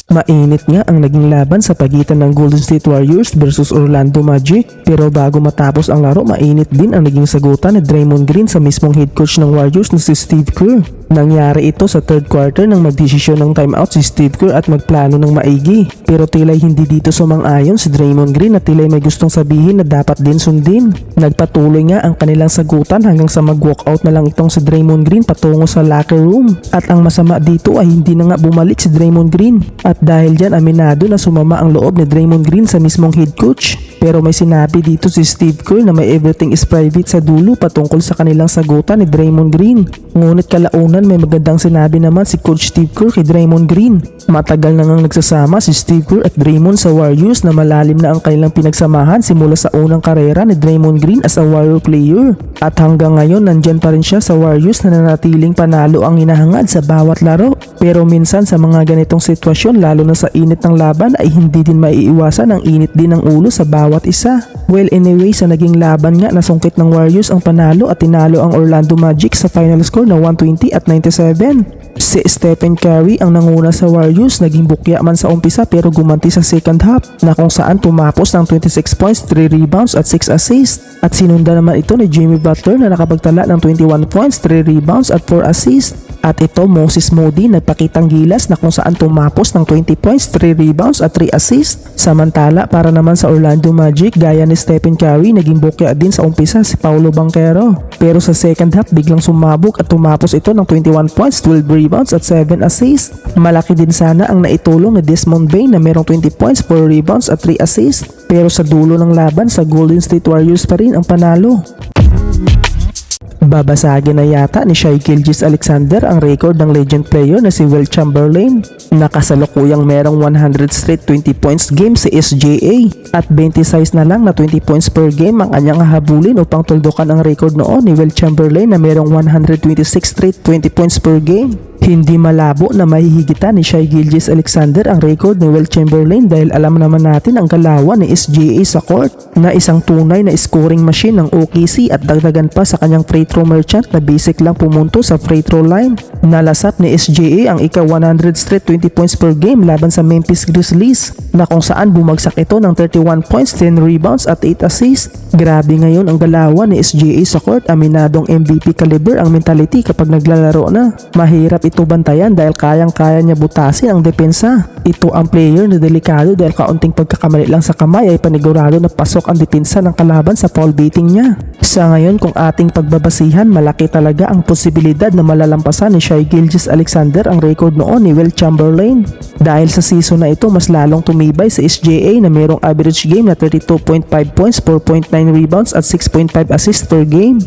Mainit nga ang naging laban sa pagitan ng Golden State Warriors versus Orlando Magic, pero bago matapos ang laro, mainit din ang naging sagutan ni Draymond Green sa mismong head coach ng Warriors na si Steve Kerr. Nangyari ito sa third quarter nang magdesisyon ng timeout si Steve Kerr at magplano ng maigi, pero tila'y hindi dito sumang-ayon si Draymond Green at tila'y may gustong sabihin na dapat din sundin. Nagpatuloy nga ang kanilang sagutan hanggang sa mag-walkout na lang itong si Draymond Green patungo sa locker room, at ang masama dito ay hindi na nga bumalik si Draymond Green, at dahil dyan aminado na sumama ang loob ni Draymond Green sa mismong head coach. Pero may sinabi dito si Steve Kerr na may everything is private sa dulo patungkol sa kanilang sagutan ni Draymond Green. Ngunit kalaunan may magandang sinabi naman si Coach Steve Kerr kay Draymond Green. Matagal na ngang nagsasama si Steve Kerr at Draymond sa Warriors na malalim na ang kanilang pinagsamahan simula sa unang karera ni Draymond Green as a Warrior player. At hanggang ngayon nandyan pa rin siya sa Warriors na nanatiling panalo ang hinahangad sa bawat laro. Pero minsan sa mga ganitong sitwasyon, lalo na sa init ng laban, ay hindi din maiiwasan ang init din ng ulo sa bawat isa. Well, anyway, sa naging laban nga, nasungkit ng Warriors ang panalo at tinalo ang Orlando Magic sa final score na 120 at 97. Si Stephen Curry ang nanguna sa Warriors, naging bukya man sa umpisa pero gumanti sa second half na kung saan tumapos ng 26 points, 3 rebounds at 6 assists. At sinunda naman ito ni Jimmy Butler na nakapagtala ng 21 points, 3 rebounds at 4 assists. At ito, Moses Moody nagpakitang gilas na kung saan tumapos ng 20 points, 3 rebounds at 3 assists. Samantala para naman sa Orlando Magic, gaya ni Stephen Curry, naging bukya din sa umpisa si Paolo Banchero. Pero sa second half biglang sumabog at tumapos ito ng 21 points, 12 rebounds at 7 assists. Malaki din sana ang naitulong ni Desmond Bane na merong 20 points, 4 rebounds at 3 assists. Pero sa dulo ng laban, sa Golden State Warriors pa rin ang panalo. Babasagin na yata ni Shai Gilgeous-Alexander ang record ng legend player na si Wilt Chamberlain. Nakasalukuyang merong 100 straight 20 points game si SGA at 26 na lang na 20 points per game ang kanyang hahabulin upang tuldukan ang record noon ni Wilt Chamberlain na merong 126 straight 20 points per game. Hindi malabo na mahihigitan ni Shai Gilgeous-Alexander ang record ni Wilt Chamberlain dahil alam naman natin ang galawan ni SGA sa court na isang tunay na scoring machine ng OKC, at dagdagan pa sa kanyang free throw merchant na basic lang pumunto sa free throw line. Nalasap ni SGA ang ika-100 straight 20 points per game laban sa Memphis Grizzlies na kung saan bumagsak ito ng 31 points, 10 rebounds at 8 assists. Grabe ngayon ang galawan ni SGA sa court, aminadong MVP caliber ang mentality kapag naglalaro na. Mahirap ito bantayan dahil kayang-kaya niya butasin ang depensa. Ito ang player na delikado dahil kaunting pagkakamali lang sa kamay ay panigurado na pasok ang depensa ng kalaban sa foul beating niya. Sa ngayon, kung ating pagbabasihan, malaki talaga ang posibilidad na malalampasan ni Shai Gilgeous-Alexander ang record noon ni Wilt Chamberlain. Dahil sa season na ito, mas lalong tumibay si SGA na mayroong average game na 32.5 points, 4.9 rebounds at 6.5 assists per game.